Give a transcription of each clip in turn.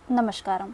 नमस्कारम।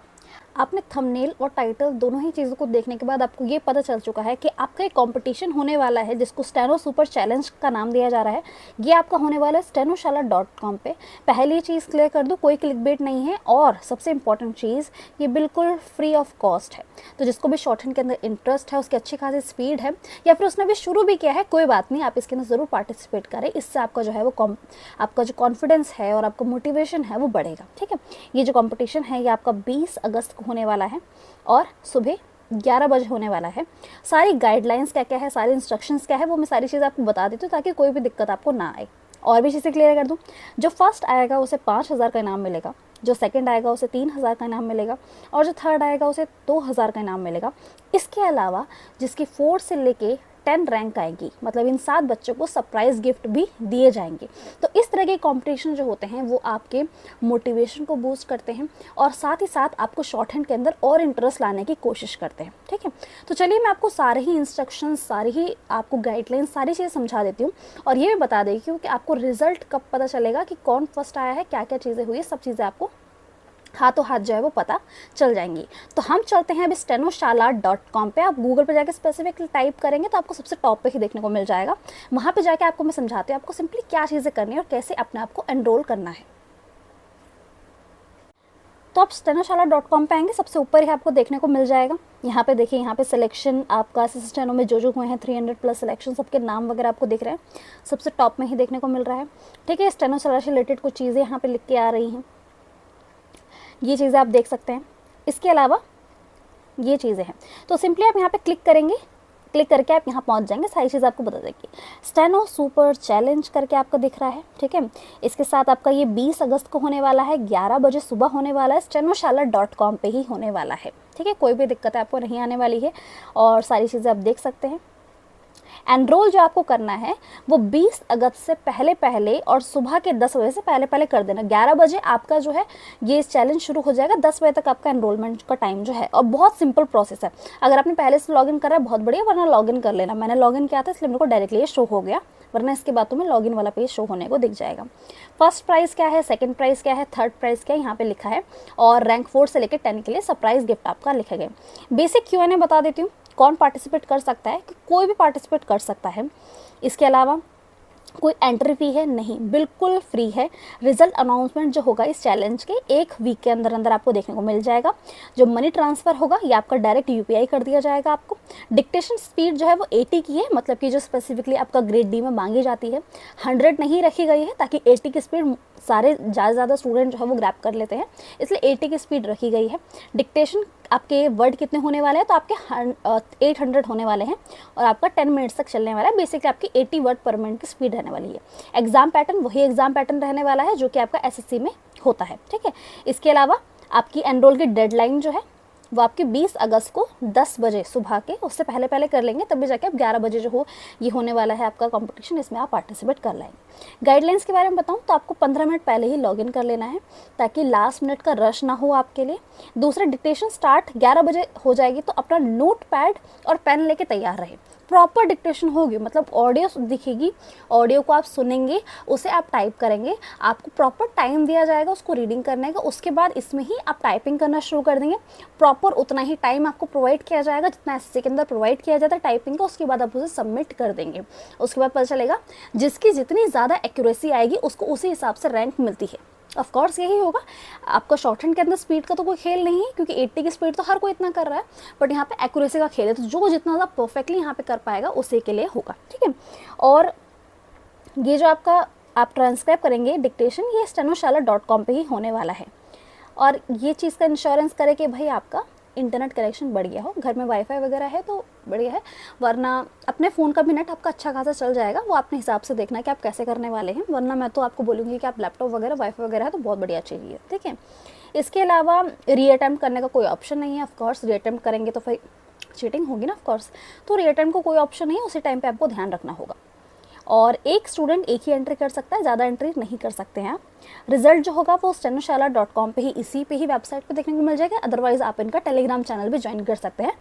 आपने थंबनेल और टाइटल दोनों ही चीज़ों को देखने के बाद आपको ये पता चल चुका है कि आपका एक कंपटीशन होने वाला है जिसको स्टेनो सुपर चैलेंज का नाम दिया जा रहा है। ये आपका होने वाला है stenoशाला.com पे। पहली चीज़ क्लियर कर दूँ, कोई क्लिकबेट नहीं है और सबसे इंपॉर्टेंट चीज़ ये बिल्कुल फ्री ऑफ कॉस्ट है। तो जिसको भी शॉर्ट हैंड के अंदर इंटरेस्ट है, उसकी अच्छी खासी स्पीड है या फिर उसने भी शुरू भी किया है, कोई बात नहीं, आप इसके अंदर ज़रूर पार्टिसिपेट करें। इससे आपका जो है वो आपका जो कॉन्फिडेंस है और आपका मोटिवेशन है वो बढ़ेगा। ठीक है, ये जो कॉम्पिटिशन है ये आपका 20 अगस्त को होने वाला है और सुबह 11 बजे होने वाला है। सारी गाइडलाइंस क्या क्या है, सारे इंस्ट्रक्शंस क्या है, वो मैं सारी चीज़ें आपको बता देती हूँ ताकि कोई भी दिक्कत आपको ना आए। और भी चीज़ें क्लियर कर दूँ, जो फर्स्ट आएगा उसे 5,000 का इनाम मिलेगा, जो सेकंड आएगा उसे 3,000 का इनाम मिलेगा और जो थर्ड आएगा उसे 2,000 का इनाम मिलेगा। इसके अलावा जिसकी 4 से लेके 10 रैंक आएगी, मतलब इन 7 बच्चों को सरप्राइज़ गिफ्ट भी दिए जाएंगे। तो इस तरह के कॉम्पिटिशन जो होते हैं वो आपके मोटिवेशन को बूस्ट करते हैं और साथ ही साथ आपको शॉर्ट हैंड के अंदर और इंटरेस्ट लाने की कोशिश करते हैं। ठीक है, तो चलिए मैं आपको सारे ही इंस्ट्रक्शंस, सारी ही आपको गाइडलाइंस, सारी चीज़ें समझा देती हूँ और ये भी बता देती हूँ कि आपको रिजल्ट कब पता चलेगा, कि कौन फर्स्ट आया है, क्या क्या चीज़ें हुई, सब चीज़ें आपको हाथों हाथ जो है वो पता चल जाएंगी। तो हम चलते हैं अभी stenoशाला.com पे। आप गूगल पे जाके स्पेसिफिक टाइप करेंगे तो आपको सबसे टॉप पे ही देखने को मिल जाएगा। वहाँ पे जाके आपको मैं समझाती हूँ आपको सिंपली क्या चीज़ें करनी है और कैसे अपने आप को एनरोल करना है। तो आप stenoशाला.com पे आएंगे, सबसे ऊपर ही आपको देखने को मिल जाएगा। यहाँ पे देखिए, यहाँ पे सिलेक्शन आपका स्टेनो में जो हुए हैं 300 प्लस सिलेक्शन, सबके नाम वगैरह आपको दिख रहे हैं, सबसे टॉप में ही देखने को मिल रहा है। ठीक है, स्टेनोशाला से रिलेटेड कुछ चीज़ें यहाँ पे लिख के आ रही हैं, ये चीज़ें आप देख सकते हैं। इसके अलावा ये चीज़ें हैं, तो सिंपली आप यहाँ पे क्लिक करेंगे, क्लिक करके आप यहाँ पहुँच जाएंगे, सारी चीज़ आपको बता देंगे। स्टेनो सुपर चैलेंज करके आपको दिख रहा है। ठीक है, इसके साथ आपका ये 20 अगस्त को होने वाला है, 11 बजे सुबह होने वाला है, stenoशाला.com पे ही होने वाला है। ठीक है, कोई भी दिक्कत आपको नहीं आने वाली है और सारी चीज़ें आप देख सकते हैं। एनरोल जो आपको करना है वो 20 अगस्त से पहले पहले और सुबह के 10 बजे से पहले पहले कर देना। 11 बजे आपका जो है ये चैलेंज शुरू हो जाएगा, 10 बजे तक आपका एनरोलमेंट का टाइम जो है। और बहुत सिंपल प्रोसेस है, अगर आपने पहले से लॉगिन करा है बहुत बढ़िया, वरना लॉगिन कर लेना। मैंने लॉगिन किया था इसलिए मेरे को डायरेक्टली ये शो हो गया, वरना इसके बाद तुम्हें लॉगिन वाला पेज शो होने को दिख जाएगा। फर्स्ट प्राइज़ क्या है, सेकंड प्राइज़ क्या है, थर्ड प्राइज़ क्या है, यहाँ पे लिखा है और रैंक 4 से लेकर 10 के लिए सरप्राइज गिफ्ट आपका लिखे गए। बेसिक Q&A बता देती हूँ, कौन पार्टिसिपेट कर सकता है, कि कोई भी पार्टिसिपेट कर सकता है। इसके अलावा कोई एंट्री फी है नहीं, बिल्कुल फ्री है। रिजल्ट अनाउंसमेंट जो होगा इस चैलेंज के 1 वीक के अंदर अंदर आपको देखने को मिल जाएगा। जो मनी ट्रांसफ़र होगा ये आपका डायरेक्ट UPI कर दिया जाएगा आपको। डिक्टेशन स्पीड जो है वो 80 की है, मतलब कि जो स्पेसिफिकली आपका ग्रेड D में मांगी जाती है, 100 नहीं रखी गई है ताकि 80 की स्पीड सारे ज़्यादा स्टूडेंट जो है वो ग्रैप कर लेते हैं, इसलिए 80 की स्पीड रखी गई है। डिक्टेशन आपके वर्ड कितने होने वाले हैं, तो आपके 800 होने वाले हैं और आपका 10 मिनट्स तक चलने वाला है। बेसिकली आपकी 80 वर्ड पर मिनट की स्पीड रहने वाली है। एग्जाम पैटर्न वही एग्जाम पैटर्न रहने वाला है जो कि आपका SSC में होता है। ठीक है, इसके अलावा आपकी एनरोल की डेडलाइन जो है वो आपके 20 अगस्त को 10 बजे सुबह के, उससे पहले पहले कर लेंगे, तभी जाके आप 11 बजे जो हो ये होने वाला है आपका कंपटीशन, इसमें आप पार्टिसिपेट कर लेंगे। गाइडलाइंस के बारे में बताऊं तो आपको 15 मिनट पहले ही लॉगिन कर लेना है ताकि लास्ट मिनट का रश ना हो आपके लिए। दूसरा, डिक्टेशन स्टार्ट 11 बजे हो जाएगी, तो अपना नोट पैड और पेन लेके तैयार रहे। प्रॉपर डिक्टेशन होगी, मतलब ऑडियो दिखेगी, ऑडियो को आप सुनेंगे, उसे आप टाइप करेंगे, आपको प्रॉपर टाइम दिया जाएगा उसको रीडिंग करने का, उसके बाद इसमें ही आप टाइपिंग करना शुरू कर देंगे। प्रॉपर उतना ही टाइम आपको प्रोवाइड किया जाएगा जितना SSC के अंदर प्रोवाइड किया जाता है टाइपिंग का। उसके बाद आप उसे सबमिट कर देंगे, उसके बाद पता चलेगा जिसकी जितनी ज़्यादा एक्यूरेसी आएगी उसको उसी हिसाब से रैंक मिलती है। ऑफ कोर्स यही होगा। आपका शॉर्ट हैंड के अंदर स्पीड का तो कोई खेल नहीं है, क्योंकि 80 की स्पीड तो हर कोई इतना कर रहा है, बट यहाँ पे एक्यूरेसी का खेल है, तो जो जितना ज़्यादा परफेक्टली यहाँ पे कर पाएगा उसी के लिए होगा। ठीक है, और ये जो आपका आप ट्रांसक्राइब करेंगे डिक्टेशन, ये stenoशाला.com पे ही होने वाला है। और ये चीज़ का इंश्योरेंस करे कि भाई आपका इंटरनेट कनेक्शन बढ़िया हो, घर में वाईफाई वगैरह है तो बढ़िया है, वरना अपने फ़ोन का भी नेट आपका अच्छा खासा चल जाएगा। वो अपने हिसाब से देखना कि आप कैसे करने वाले हैं, वरना मैं तो आपको बोलूँगी कि आप लैपटॉप वगैरह वाईफाई वगैरह है तो बहुत बढ़िया चाहिए। ठीक है, इसके अलावा रीअटेम्प्ट करने का कोई ऑप्शन नहीं है। ऑफकोर्स रीअटेम्प्ट करेंगे तो फिर चीटिंग होगी ना, ऑफकोर्स, तो रीअटेम्प्ट को कोई ऑप्शन नहीं है, उसी टाइम पर आपको ध्यान रखना होगा। और एक स्टूडेंट एक ही एंट्री कर सकता है, ज़्यादा एंट्री नहीं कर सकते हैं आप। रिजल्ट जो होगा वो stenoशाला.com पे ही, इसी पे ही वेबसाइट पे देखने को मिल जाएगा। अदरवाइज आप इनका टेलीग्राम चैनल भी ज्वाइन कर सकते हैं।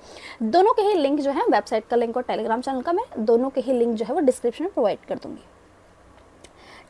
दोनों के ही लिंक जो है, वेबसाइट का लिंक और टेलीग्राम चैनल का, मैं दोनों के ही लिंक जो है वो डिस्क्रिप्शन में प्रोवाइड कर दूँगी।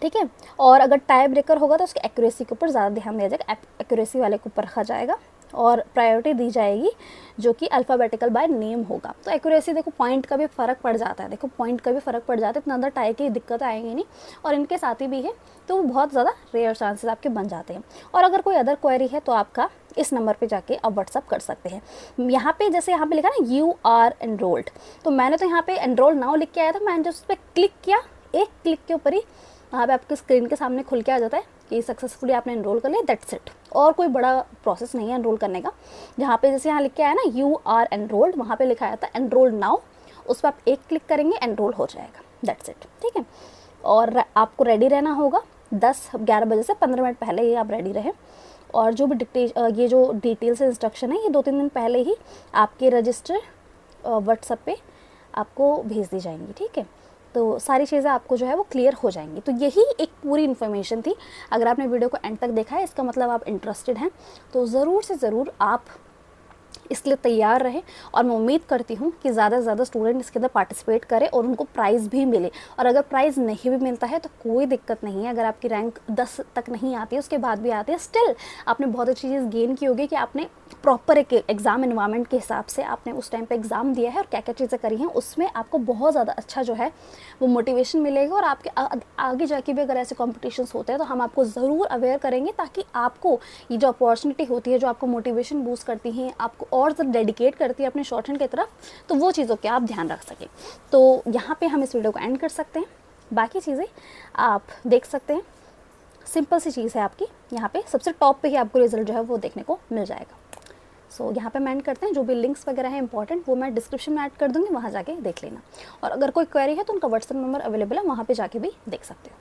ठीक है। और अगर टाई ब्रेकर होगा तो उसकी एक्यूरेसी के ऊपर ज़्यादा ध्यान दिया जाएगा, एक्यूरेसी वाले के ऊपर रखा जाएगा और प्रायोरिटी दी जाएगी जो कि अल्फ़ाबेटिकल बाय नेम होगा। तो एक्यूरेसी देखो पॉइंट का भी फ़र्क पड़ जाता है, देखो पॉइंट का भी फ़र्क पड़ जाता है, इतना ज़्यादा टाई की दिक्कत आएंगी नहीं, और इनके साथ ही भी है तो वो बहुत ज़्यादा रेयर चांसेस आपके बन जाते हैं। और अगर कोई अदर क्वेरी है तो आपका इस नंबर पे जाके आप व्हाट्सअप कर सकते हैं। यहाँ पे जैसे यहाँ पे लिखा ना यू आर एनरोल्ड, तो मैंने तो यहाँ पे एनरोल नाउ लिख के आया था, मैंने जब उस पर क्लिक किया, एक क्लिक के ऊपर ही वहाँ पे आपके स्क्रीन के सामने खुल के आ जाता है कि सक्सेसफुली आपने एनरोल कर लिया, दैट्स इट। और कोई बड़ा प्रोसेस नहीं है एनरोल करने का। जहाँ पे जैसे यहाँ लिख के आया ना यू आर एनरोल्ड, वहाँ पे लिखा आया था एनरोल नाउ, उस पर आप एक क्लिक करेंगे एनरोल हो जाएगा, दैट्स इट, ठीक है। और आपको रेडी रहना होगा 10-11 बजे से 15 मिनट पहले ही आप रेडी रहें। और जो भी ये जो डिटेल से इंस्ट्रक्शन है ये 2-3 दिन पहले ही आपके रजिस्टर व्हाट्सएप पे आपको भेज दी जाएंगी, ठीक है। तो सारी चीज़ें आपको जो है वो क्लियर हो जाएंगी। तो यही एक पूरी इन्फॉर्मेशन थी। अगर आपने वीडियो को एंड तक देखा है इसका मतलब आप इंटरेस्टेड हैं, तो ज़रूर से ज़रूर आप इसके लिए तैयार रहे। और मैं उम्मीद करती हूँ कि ज़्यादा से ज़्यादा स्टूडेंट इसके अंदर पार्टिसिपेट करें और उनको प्राइज़ भी मिले। और अगर प्राइज़ नहीं भी मिलता है तो कोई दिक्कत नहीं है, अगर आपकी रैंक 10 तक नहीं आती है उसके बाद भी आती है, स्टिल आपने बहुत अच्छी चीज़ गेन की होगी कि आपने प्रॉपर एक एग्ज़ाम इन्वायरमेंट के हिसाब से आपने उस टाइम पे एग्ज़ाम दिया है और क्या क्या चीज़ें करी हैं, उसमें आपको बहुत ज़्यादा अच्छा जो है वो मोटिवेशन मिलेगा। और आपके आगे जाके भी अगर ऐसे कॉम्पिटिशन्स होते हैं तो हम आपको ज़रूर अवेयर करेंगे, ताकि आपको ये जो अपॉर्चुनिटी होती है जो आपको मोटिवेशन बूस्ट करती हैं, आपको और ज़्यादा डेडिकेट करती है अपने शॉर्ट हैंड की तरफ, तो वो चीज़ों के आप ध्यान रख सकें। तो यहाँ पे हम इस वीडियो को एंड कर सकते हैं, बाकी चीज़ें आप देख सकते हैं। सिंपल सी चीज़ है आपकी, यहाँ पे सबसे टॉप पे ही आपको रिजल्ट जो है वो देखने को मिल जाएगा। सो यहाँ पे मैं ऐड करते हैं, जो भी लिंक्स वगैरह हैं इंपॉर्टेंट वो मैं डिस्क्रिप्शन में ऐड कर दूँगी, वहाँ जाके देख लेना। और अगर कोई क्वेरी है तो उनका व्हाट्सएप नंबर अवेलेबल है, वहाँ पे जाके भी देख सकते हो।